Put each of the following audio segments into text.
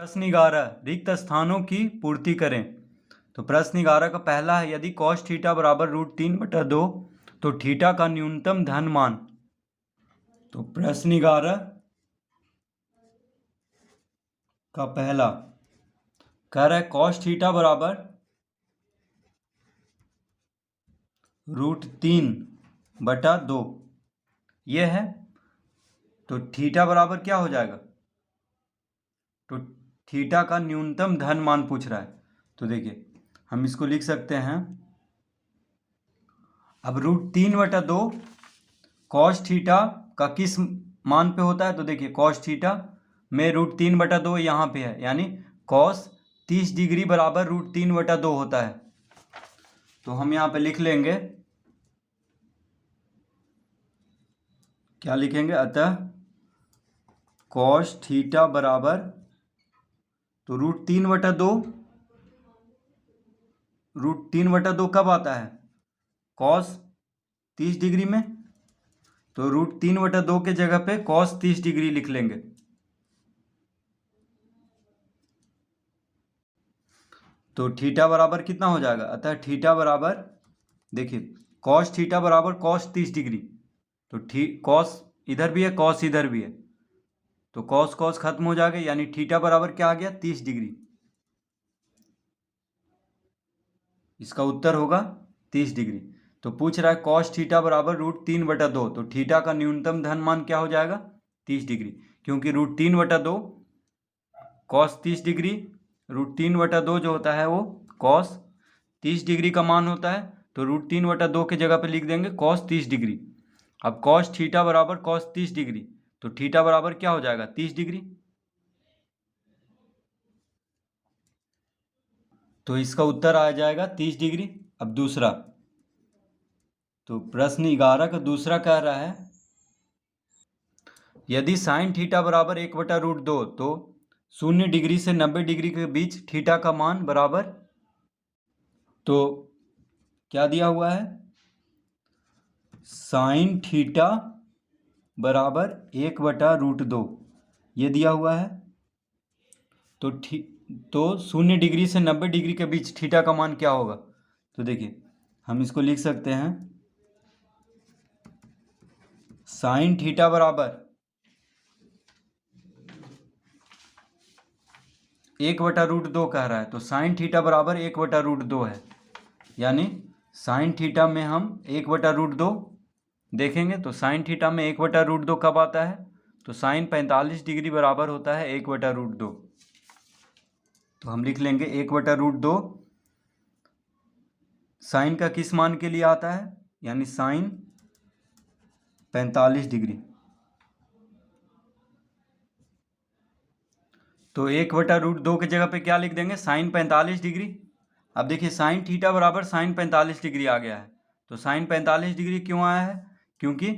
प्रश्न 11 रिक्त स्थानों की पूर्ति करें। तो प्रश्न 11 का पहला है, यदि कॉस थीटा बराबर √3/2 तो थीटा का न्यूनतम धन मान। तो प्रश्न 11 का पहला कह रहा है कॉस थीटा बराबर √3/2 ये है। तो थीटा बराबर क्या हो जाएगा? तो थीटा का न्यूनतम धन मान पूछ रहा है। तो देखिए हम इसको लिख सकते हैं, अब √3/2 कॉस थीटा का किस मान पे होता है? तो देखिए कॉस थीटा में √3/2 यहाँ पे है, यानी कॉस 30 डिग्री बराबर √3/2 होता है। तो हम यहाँ पे लिख लेंगे, क्या लिखेंगे? अतः कॉस थीटा बराबर, तो √3/2 कब आता है? कॉस 30 डिग्री में। तो √3/2 के जगह पे कॉस 30 डिग्री लिख लेंगे। तो थीटा बराबर कितना हो जाएगा? अतः थीटा बराबर, देखिए कॉस थीटा बराबर कॉस 30 डिग्री। तो कॉस इधर भी है, कॉस इधर भी है, तो कॉस कॉस खत्म हो जाएगा, यानी थीटा बराबर क्या आ गया? 30 डिग्री। इसका उत्तर होगा 30 डिग्री। तो पूछ रहा है कॉस थीटा बराबर √3/2, तो थीटा का न्यूनतम धन मान क्या हो जाएगा? 30 डिग्री, क्योंकि √3/2 कॉस 30 डिग्री, √3/2 जो होता है वो कॉस 30 डिग्री का मान होता है। तो √3/2 के जगह पे लिख देंगे कॉस 30 डिग्री। अब कॉस थीटा बराबर कॉस 30 डिग्री, तो थीटा बराबर क्या हो जाएगा? 30 डिग्री। तो इसका उत्तर आ जाएगा 30 डिग्री। अब दूसरा, तो प्रश्न 11 का दूसरा कह रहा है, यदि साइन थीटा बराबर 1/√2 तो 0 डिग्री से 90 डिग्री के बीच थीटा का मान बराबर। तो क्या दिया हुआ है? साइन थीटा बराबर 1/√2 ये दिया हुआ है। तो 0 डिग्री से 90 डिग्री के बीच थीटा का मान क्या होगा? तो देखिए हम इसको लिख सकते हैं, साइन थीटा बराबर 1/√2 कह रहा है, तो साइन थीटा बराबर 1/√2 है, यानी साइन थीटा में हम 1/√2 देखेंगे। तो साइन थीटा में 1/√2 कब आता है? तो साइन 45 डिग्री बराबर होता है 1/√2। तो हम लिख लेंगे 1/√2 साइन का किस मान के लिए आता है? यानी साइन 45 डिग्री। तो 1/√2 की जगह पे क्या लिख देंगे? Sine 45 degree. अब देखिए साइन थीटा बराबर साइन 45 डिग्री आ गया है। तो साइन 45 डिग्री क्यों आया है? क्योंकि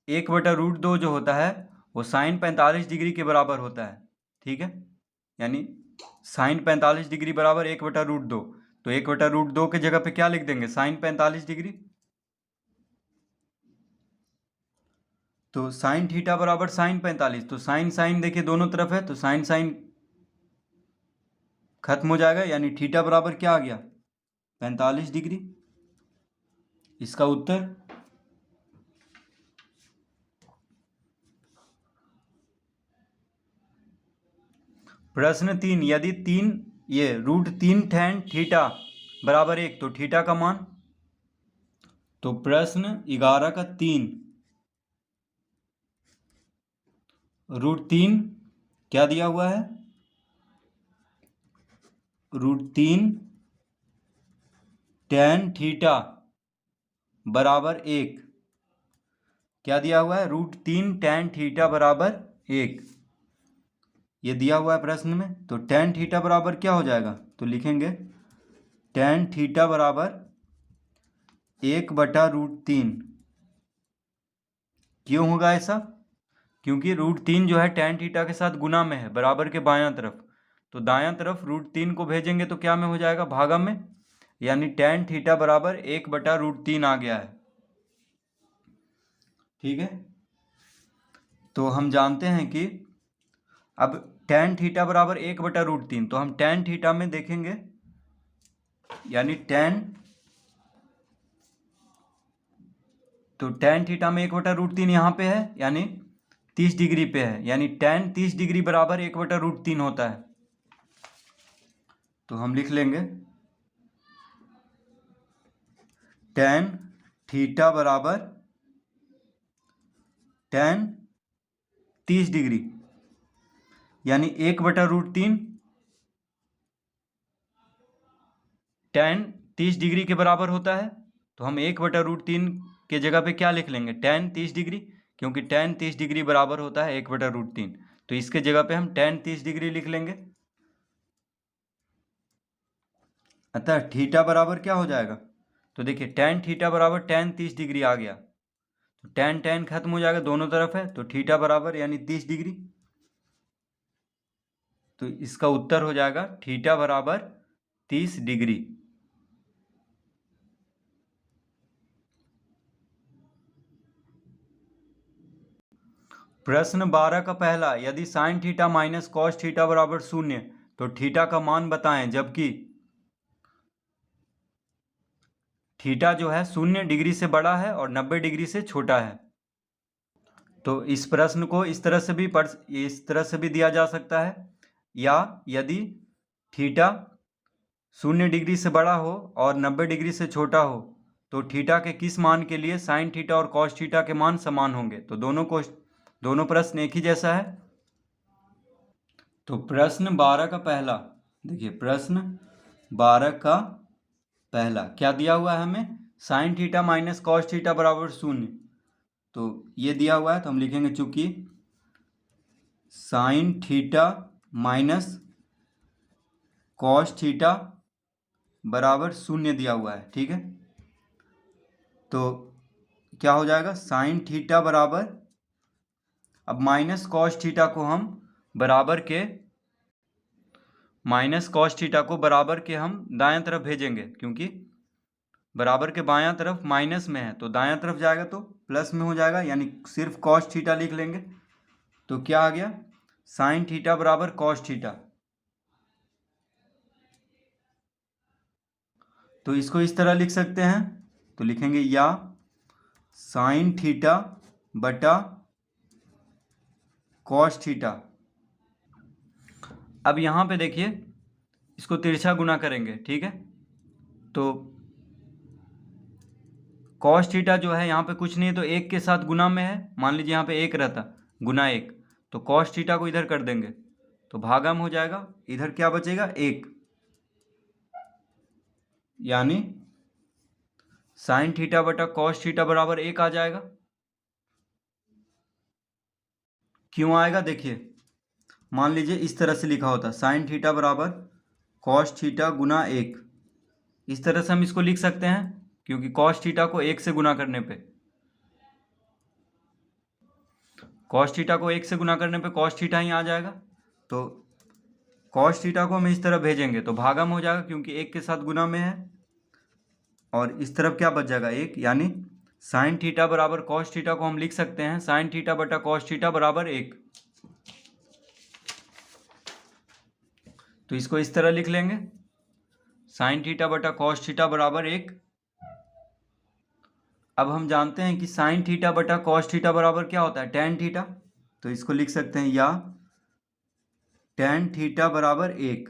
1/√2 जो होता है वो साइन 45 डिग्री के बराबर होता है। ठीक है, यानी साइन 45 डिग्री बराबर 1/√2। तो 1/√2 के जगह पे क्या लिख देंगे? Sine 45 degree. तो साइन थीटा बराबर साइन 45, तो साइन साइन देखिए दोनों तरफ है, तो साइन साइन खत्म हो जाएगा, यानी थीटा बराबर क्या आ गया? 45 डिग्री। इसका उत्तर प्रश्न 3, यदि √3 tan थीटा बराबर 1 तो थीटा का मान। तो प्रश्न 11 का 3, √3 क्या दिया हुआ है? √3 tan थीटा बराबर 1 क्या दिया हुआ है? √3 tan थीटा बराबर 1 ये दिया हुआ है प्रश्न में। तो tan थीटा बराबर क्या हो जाएगा? तो लिखेंगे tan थीटा बराबर 1/√3। क्यों होगा ऐसा? क्योंकि √3 जो है tan थीटा के साथ गुना में है, बराबर के बायां तरफ। तो दायां तरफ √3 को भेजेंगे तो क्या में हो जाएगा? भागा में, यानी tan थीटा बराबर 1/√3 आ गया है। ठीक है, तो हम जानते हैं कि अब tan थीटा बराबर 1/√3, तो हम tan थीटा में देखेंगे, यानी tan थीटा में 1/√3 यहाँ पे है, यानी 30 डिग्री पे है, यानी tan 30 डिग्री बराबर 1/√3 होता है। तो हम लिख लेंगे tan थीटा बराबर tan 30 डिग्री, यानी 1/√3 tan 30 डिग्री के बराबर होता है। तो हम 1/√3 के जगह पे क्या लिख लेंगे, tan 30 डिग्री, क्योंकि tan 30 डिग्री बराबर होता है 1/√3, तो इसके जगह पे हम tan 30 डिग्री लिख लेंगे। अतः थीटा बराबर क्या हो जाएगा, तो देखिए tan थीटा बराबर tan 30 डिग्री आ गया, तो tan खत्म हो जाएगा, दोनों तरफ है, तो थीटा बराबर यानी 30 डिग्री। तो इसका उत्तर हो जाएगा थीटा बराबर 30 डिग्री। प्रश्न 12 का पहला, यदि sine theta minus cos theta बराबर 0, तो थीटा का मान बताएं, जबकि थीटा जो है 0 डिग्री से बड़ा है और 90 डिग्री से छोटा है। तो इस प्रश्न को इस तरह से भी दिया जा सकता है, या यदि थीटा 0 डिग्री से बड़ा हो और 90 डिग्री से छोटा हो, तो थीटा के किस मान के लिए साइन थीटा और कॉस थीटा के मान समान होंगे। तो दोनों प्रश्न एक ही जैसा है। तो प्रश्न 12 का पहला, देखिए प्रश्न 12 का पहला क्या दिया हुआ है हमें, sine theta minus cos theta बराबर 0, तो ये दिया हुआ है, तो हम लिखेंगे चूंकि sine theta minus cos theta बराबर 0 दिया हुआ है, ठीक है। तो क्या हो जाएगा, साइन थीटा बराबर, अब माइनस कॉस थीटा को हम बराबर के हम दाएं तरफ भेजेंगे, क्योंकि बराबर के बायां तरफ माइनस में है, तो दायां तरफ जाएगा तो प्लस में हो जाएगा, यानी सिर्फ कॉस थीटा लिख लेंगे। तो क्या आ गया, साइन थीटा बराबर कॉस थीटा। तो इसको इस तरह लिख सकते हैं, तो लिखेंगे या साइन थीटा बटा कॉस थीटा। अब यहाँ पे देखिए, इसको तिरछा गुना करेंगे, ठीक है। तो कॉस थीटा जो है यहाँ पे कुछ नहीं है, तो 1 के साथ गुना में है, मान लीजिए यहाँ पे 1 रहता, गुना 1, तो कॉस थीटा को इधर कर देंगे, तो भागा में हो जाएगा, इधर क्या बचेगा 1, यानी साइन थीटा बटा कॉस थीटा बराबर 1 आ जाएगा। क्यों आएगा, देखिए मान लीजिए इस तरह से लिखा होता, साइन थीटा बराबर कॉस थीटा गुना 1, इस तरह से हम इसको लिख सकते हैं, क्योंकि कॉस थीटा को 1 से गुना करने पे कॉस थीटा ही आ जाएगा। तो कॉस थीटा को हम इस तरफ भेजेंगे तो भागा में हो जाएगा, क्योंकि 1 के साथ गुना में है, और इस तरफ क्या बच जाएगा 1, यानी साइन थीटा बराबर कॉस थीटा को हम लिख सकते हैं साइन थीटा बटा कॉस थीटा बराबर 1। तो इसको इस तरह लिख लेंगे, साइन थीटा बटा कॉस थीटा बराबर 1। अब हम जानते हैं कि साइन थीटा बटा कॉस थीटा बराबर क्या होता है, टैन थीटा, तो इसको लिख सकते हैं या टैन थीटा बराबर 1।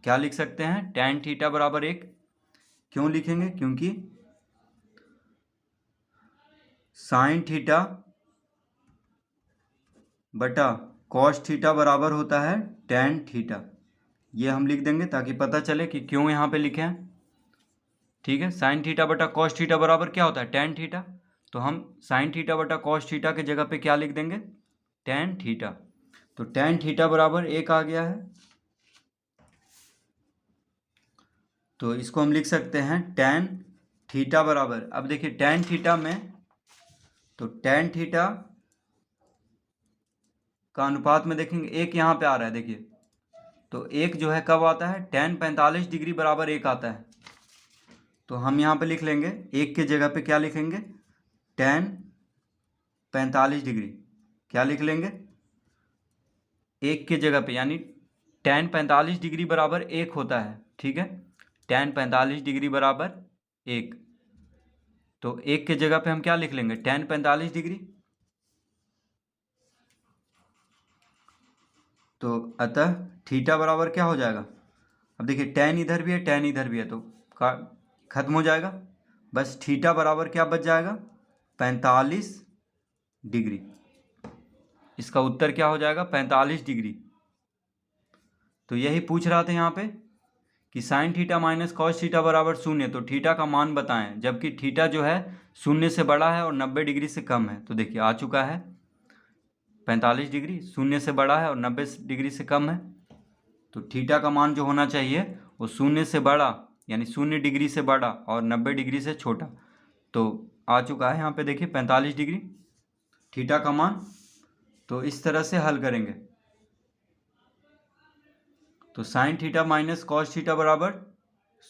क्या लिख सकते हैं, टैन थीटा बराबर 1। क्यों लिखेंगे, क्योंकि साइन थीटा बटा कॉस थीटा बराबर होता है टैन थीटा। ये हम लिख देंगे ताकि पता चले कि क्यों यहाँ पे लिखे हैं, ठीक है। साइन थीटा बटा कॉस थीटा बराबर क्या होता है, टैन थीटा, तो हम साइन थीटा बटा कॉस थीटा के जगह पे क्या लिख देंगे, टैन थीटा। तो टैन थीटा बराबर 1 आ गया है, तो इसको हम लिख सकते हैं टैन थीटा बराबर, अब देखिए टैन थीटा में, तो टैन थीटा का अनुपात में देखेंगे 1 यहाँ पे आ रहा है, देखिए, तो 1 जो है कब आता है, टैन 45 डिग्री बराबर 1 आता है। तो हम यहाँ पे लिख लेंगे 1 के जगह पे क्या लिखेंगे, टैन 45 डिग्री, क्या लिख लेंगे एक के जगह पे, यानी tan 45 डिग्री बराबर 1 होता है, ठीक है। tan 45 डिग्री बराबर 1, तो 1 के जगह पे हम क्या लिख लेंगे, tan 45 डिग्री। तो अतः थीटा बराबर क्या हो जाएगा, अब देखिए tan इधर भी है, tan इधर भी है, तो खत्म हो जाएगा। बस थीटा बराबर क्या बच जाएगा, 45 डिग्री। इसका उत्तर क्या हो जाएगा, 45 डिग्री। तो यही पूछ रहा था यहाँ पे कि sine theta minus cos theta बराबर 0, तो थीटा का मान बताएं, जबकि थीटा जो है 0 से बड़ा है और 90 डिग्री से कम है। तो देखिए आ चुका है 45 डिग्री, 0 से बड़ा है और 90 डिग्री से कम है, तो थीटा का मान जो होना चाहिए वो 0 से बड़ा, यानी 0 डिग्री से बड़ा और 90 डिग्री से छोटा। तो आ चुका है यहाँ पे देखिए 45 डिग्री थीटा का मान। तो इस तरह से हल करेंगे। तो sine theta minus cos theta बराबर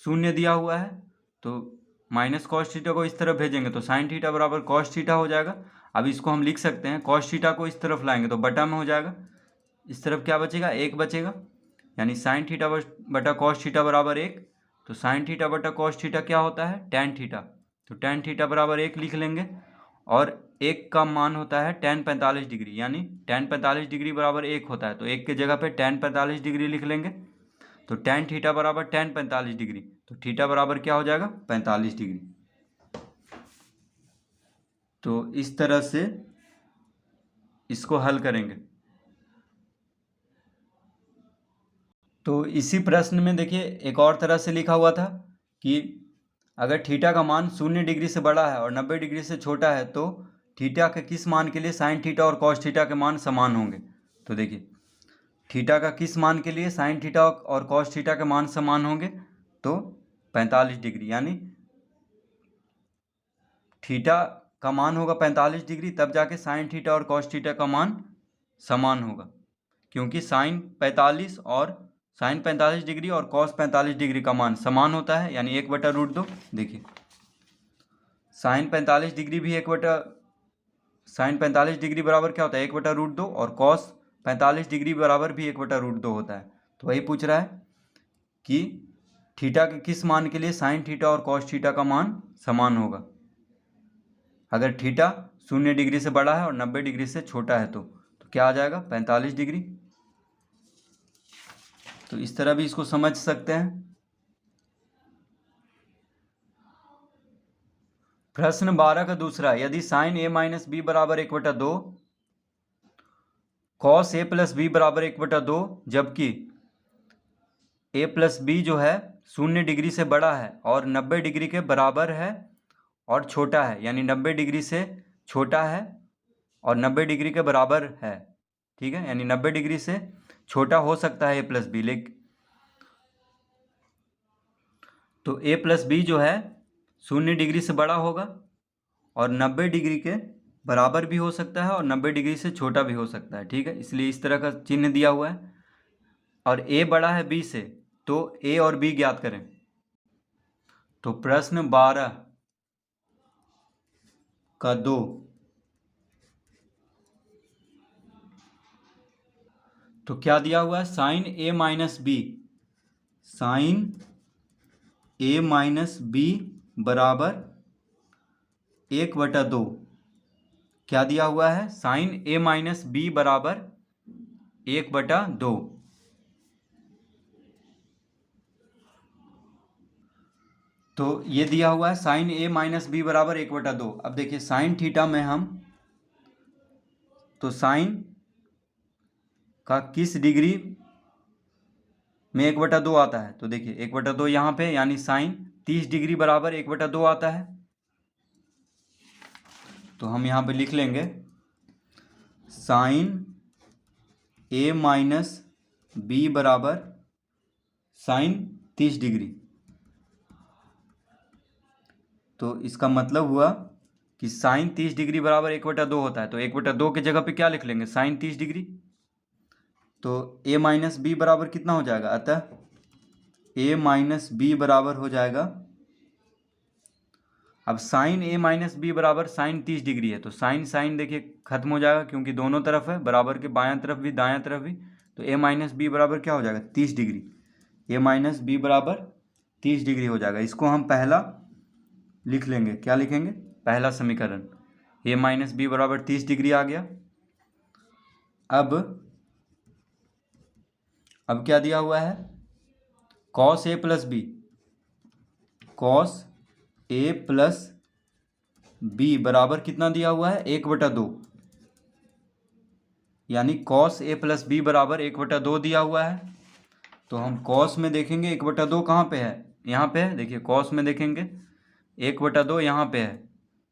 0 दिया हुआ है, तो माइनस कॉस थीटा को इस तरफ भेजेंगे तो साइन थीटा बराबर कॉस थीटा हो जाएगा। अब इसको हम लिख सकते हैं, कॉस थीटा को इस तरफ लाएंगे तो बटा में हो जाएगा, इस तरफ क्या बचेगा, 1 बचेगा, यानी साइन थीटा बटा कॉस थीटा बराबर 1। तो साइन थीटा बटा कॉस थीटा क्या होता है, tan थीटा, तो tan थीटा बराबर 1 लिख लेंगे। और 1 का मान होता है tan 45 डिग्री, यानी tan 45 डिग्री बराबर 1 होता है, तो 1 के जगह पे tan 45 डिग्री लिख लेंगे। तो tan थीटा बराबर tan 45 डिग्री, तो थीटा बराबर क्या हो जाएगा, 45 डिग्री। तो इस तरह से इसको हल करेंगे। तो इसी प्रश्न में देखिए एक और तरह से लिखा हुआ था कि अगर थीटा का मान 0 डिग्री से बड़ा है और 90 डिग्री से छोटा है तो थीटा के किस मान के लिए साइन थीटा और कॉस थीटा के मान समान होंगे। तो देखिए थीटा का किस मान के लिए साइन थीटा और कॉस थीटा के मान समान होंगे, तो 45 डिग्री, यानी थीटा का मान होगा 45 डिग्री, तब जाके साइन थीटा और कॉस थीटा का मान समान होगा, क्योंकि साइन 45 डिग्री और कॉस 45 डिग्री का मान समान होता है, यानी 1/√2। देखिए साइन 45 डिग्री भी साइन 45 डिग्री बराबर क्या होता है, 1/√2, और कॉस 45 डिग्री बराबर भी 1/√2 होता है। तो वही पूछ रहा है कि थीटा के किस मान के लिए साइन थीटा और कॉस थीटा का मान समान होगा। अगर थीटा 0 डिग्री से बड़ा है और 90 डिग्री से छोटा है तो क्या आ जाएगा, 45 डिग्री। तो इस तरह भी इसको समझ सकते हैं। प्रश्न 12 का दूसरा, यदि साइन a माइनस बी बराबर 1/2, कॉस a प्लस बी बराबर 1/2, जबकि a प्लस बी जो है 0 डिग्री से बड़ा है और 90 डिग्री के बराबर है और छोटा है, यानी 90 डिग्री से छोटा है और 90 डिग्री के बराबर है, ठीक है, यानी 90 डिग्री से छोटा हो सकता है a प्लस बी, लेकिन तो a प्लस बी जो है 0 डिग्री से बड़ा होगा और 90 डिग्री के बराबर भी हो सकता है और 90 डिग्री से छोटा भी हो सकता है, ठीक है, इसलिए इस तरह का चिन्ह दिया हुआ है। और a बड़ा है b से, तो a और b ज्ञात करें। तो प्रश्न 12 का 2, तो क्या दिया हुआ है, sine a minus b, sine a minus b बराबर 1/2। क्या दिया हुआ है, साइन a माइनस बी बराबर 1/2। तो ये दिया हुआ है साइन a माइनस बी बराबर 1/2। अब देखिए साइन थीटा में हम तो साइन का किस डिग्री में 1/2 आता है, तो देखिए 1/2 यहाँ पे, यानी साइन 30 डिग्री बराबर 1/2 आता है। तो हम यहाँ पे लिख लेंगे साइन a माइनस बी बराबर साइन 30 डिग्री। तो इसका मतलब हुआ कि साइन 30 डिग्री बराबर 1/2 होता है, तो 1/2 के जगह पे क्या लिख लेंगे, साइन 30 डिग्री। तो a माइनस बी बराबर कितना हो जाएगा, अतः a माइनस बी बराबर हो जाएगा, अब साइन a माइनस बी बराबर साइन 30 डिग्री है, तो साइन साइन देखिए खत्म हो जाएगा, क्योंकि दोनों तरफ है, बराबर के बायां तरफ भी दायां तरफ भी, तो ए माइनस बी बराबर क्या हो जाएगा 30 डिग्री। ए माइनस बी बराबर 30 डिग्री हो जाएगा। इसको हम पहला लिख लेंगे। क्या लिखेंगे? पहला समीकरण ए माइनस बी बराबर 30 डिग्री आ गया। अब क्या दिया हुआ है? Cos A plus B, cos A plus B बराबर कितना दिया हुआ है? 1/2। यानी कॉस ए प्लस बी बराबर 1/2 दिया हुआ है। तो हम कॉस में देखेंगे 1/2 कहाँ पे है? यहाँ पे है। देखिए कॉस में देखेंगे 1/2 यहाँ पे है,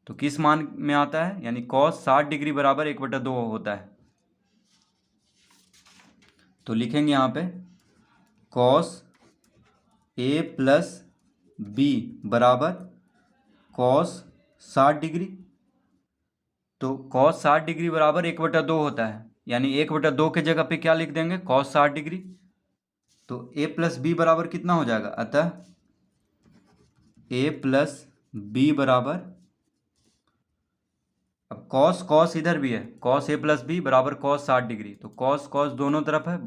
तो किस मान में आता है? यानी कॉस 60 डिग्री बराबर 1/2 होता है। तो लिखेंगे यहाँ पे कॉस ए प्लस बी बराबर कॉस 60 डिग्री। तो कॉस 60 डिग्री बराबर 1/2 होता है, यानी 1/2 के जगह पे क्या लिख देंगे? Cos 60 degree. तो ए प्लस बी बराबर कितना हो जाएगा? अतः ए प्लस बी बराबर, अब कॉस कॉस इधर भी है, कॉस ए प्लस बी बराबर कॉस 60 डिग्री। तो कॉस कॉस दोनों तरफ है,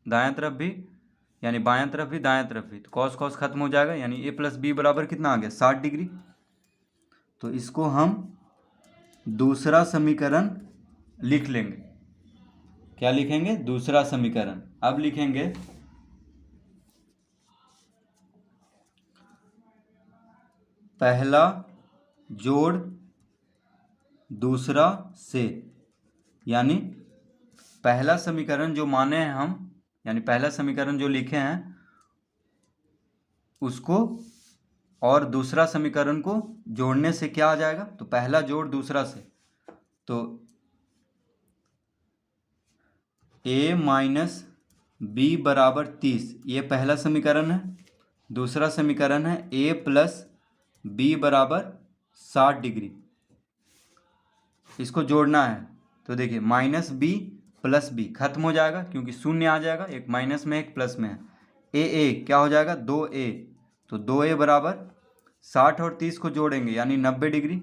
दाएं तरफ भी यानी बाएं तरफ भी दाएं तरफ भी, तो कॉस कॉस खत्म हो जाएगा। यानी ए प्लस बी बराबर कितना आ गया? 60 डिग्री। तो इसको हम दूसरा समीकरण लिख लेंगे। क्या लिखेंगे? दूसरा समीकरण। अब लिखेंगे पहला जोड़ दूसरा से, यानी पहला समीकरण जो माने हैं हम, यानी पहला समीकरण जो लिखे हैं उसको और दूसरा समीकरण को जोड़ने से क्या आ जाएगा? तो पहला जोड़ दूसरा से, तो a माइनस बी बराबर 30, ये पहला समीकरण है। दूसरा समीकरण है a प्लस बी बराबर 60 डिग्री। इसको जोड़ना है, तो देखिए माइनस बी प्लस बी खत्म हो जाएगा क्योंकि शून्य आ जाएगा, एक माइनस में एक प्लस में है। ए क्या हो जाएगा? 2a, तो 2a बराबर 60 और 30 को जोड़ेंगे यानी 90 डिग्री।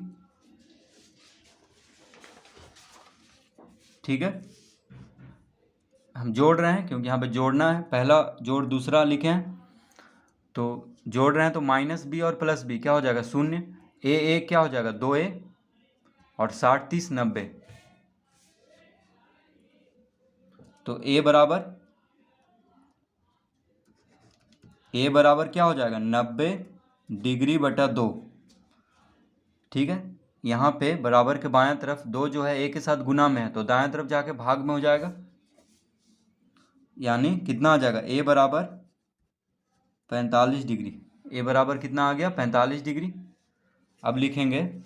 ठीक है, हम जोड़ रहे हैं क्योंकि यहाँ पे जोड़ना है, पहला जोड़ दूसरा लिखे हैं तो जोड़ रहे हैं। तो माइनस बी और प्लस बी क्या हो जाएगा? शून्य। ए क्या हो जाएगा? 2a और 60 30 90, तो a बराबर क्या हो जाएगा? 90 डिग्री बटा 2। ठीक है, यहाँ पे बराबर के बाएं तरफ 2 जो है a के साथ गुना में है, तो दाएं तरफ जाके भाग में हो जाएगा। यानी कितना आ जाएगा? a बराबर 45 डिग्री। a बराबर कितना आ गया? 45 डिग्री। अब लिखेंगे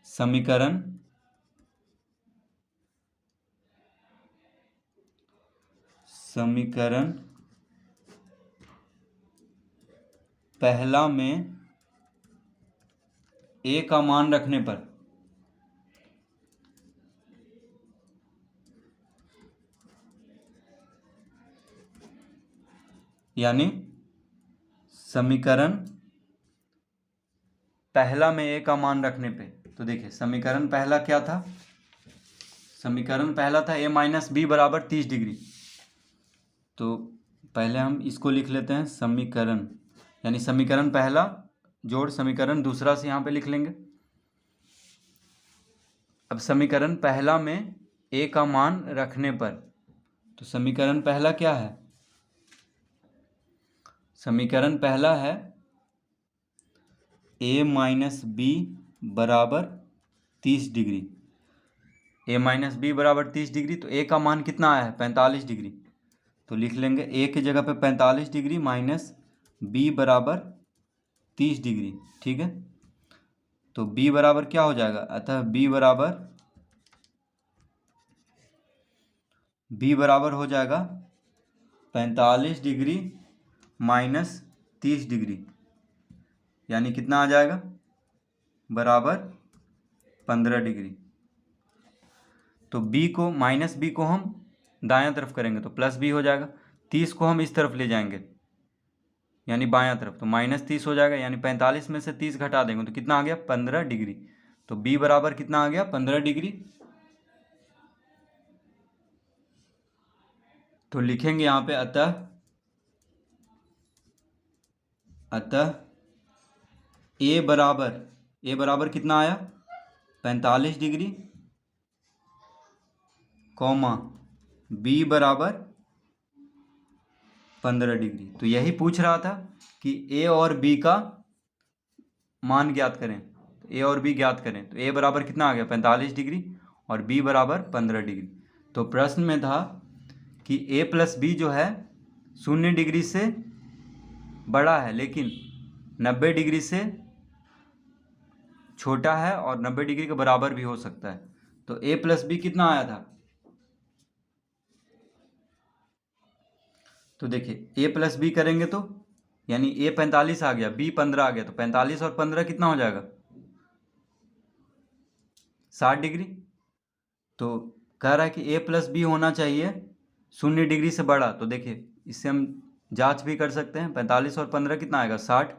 समीकरण पहला में a का मान रखने पर, यानी समीकरण पहला में a का मान रखने पे, तो देखिए समीकरण पहला क्या था? समीकरण पहला था a माइनस बी बराबर 30 डिग्री। तो पहले हम इसको लिख लेते हैं समीकरण, यानी समीकरण पहला जोड़ समीकरण दूसरा से यहाँ पे लिख लेंगे। अब समीकरण पहला में a का मान रखने पर, तो समीकरण पहला क्या है? समीकरण पहला है a माइनस बी बराबर 30 डिग्री। a माइनस बी बराबर 30 डिग्री, तो a का मान कितना आया है? 45 डिग्री। तो लिख लेंगे a की जगह पे 45 डिग्री माइनस b बराबर 30 डिग्री। ठीक है, तो b बराबर क्या हो जाएगा? अतः b बराबर हो जाएगा 45 डिग्री माइनस 30 डिग्री, यानी कितना आ जाएगा? बराबर 15 डिग्री। तो b को माइनस b को हम दायां तरफ करेंगे तो प्लस b हो जाएगा। 30 को हम इस तरफ ले जाएंगे यानी बायां तरफ, तो माइनस 30 हो जाएगा, यानी 45 में से 30 घटा देंगे तो कितना आ गया? 15 डिग्री। तो b बराबर कितना आ गया? 15 डिग्री। तो लिखेंगे यहाँ पे अतः ए बराबर कितना आया 45 डिग्री, कॉमा बी बराबर 15 डिग्री। तो यही पूछ रहा था कि ए और बी का मान ज्ञात करें, तो ए और बी ज्ञात करें। तो ए बराबर कितना आ गया 45 डिग्री और बी बराबर 15 डिग्री। तो प्रश्न में था कि ए प्लस बी जो है 0 डिग्री से बड़ा है लेकिन 90 डिग्री से छोटा है और 90 डिग्री के बराबर भी हो सकता है। तो ए प्लस बी कितना आया था, तो देखिए ए प्लस बी करेंगे तो यानी ए 45 आ गया, बी 15 आ गया, तो 45 और 15 कितना हो जाएगा 60 डिग्री। तो कह रहा है कि ए प्लस बी होना चाहिए 0 डिग्री से बड़ा। तो देखिए इससे हम जांच भी कर सकते हैं, 45 और 15 कितना आएगा 60।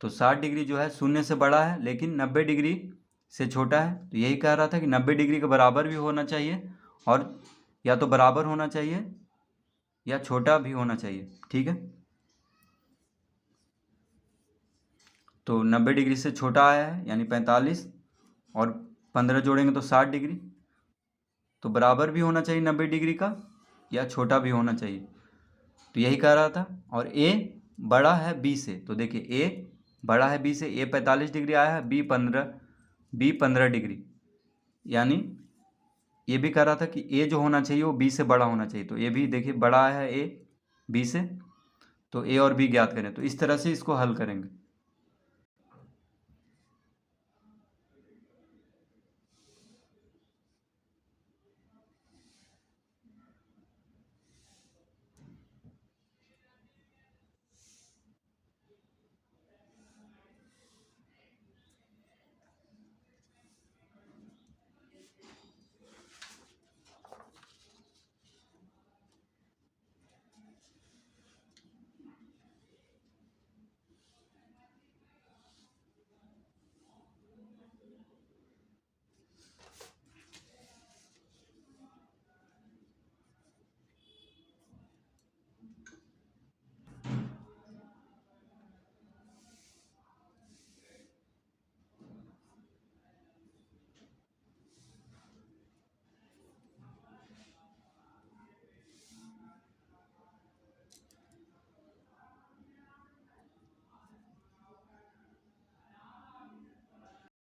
तो 60 डिग्री जो है 0 से बड़ा है लेकिन 90 डिग्री से छोटा है। तो यही कह रहा था कि 90 डिग्री के बराबर भी होना चाहिए और या तो बराबर होना चाहिए या छोटा भी होना चाहिए, ठीक है। तो 90 डिग्री से छोटा आया है यानी 45 और 15 जोड़ेंगे तो 60 डिग्री। तो बराबर भी होना चाहिए 90 डिग्री का या छोटा भी होना चाहिए, तो यही कह रहा था। और ए बड़ा है बी से, तो देखिए ए बड़ा है बी से, ए 45 डिग्री आया है, बी 15 डिग्री, यानी ये भी कह रहा था कि ए जो होना चाहिए वो बी से बड़ा होना चाहिए। तो ये भी देखिए बड़ा है ए बी से, तो ए और बी ज्ञात करें। तो इस तरह से इसको हल करेंगे।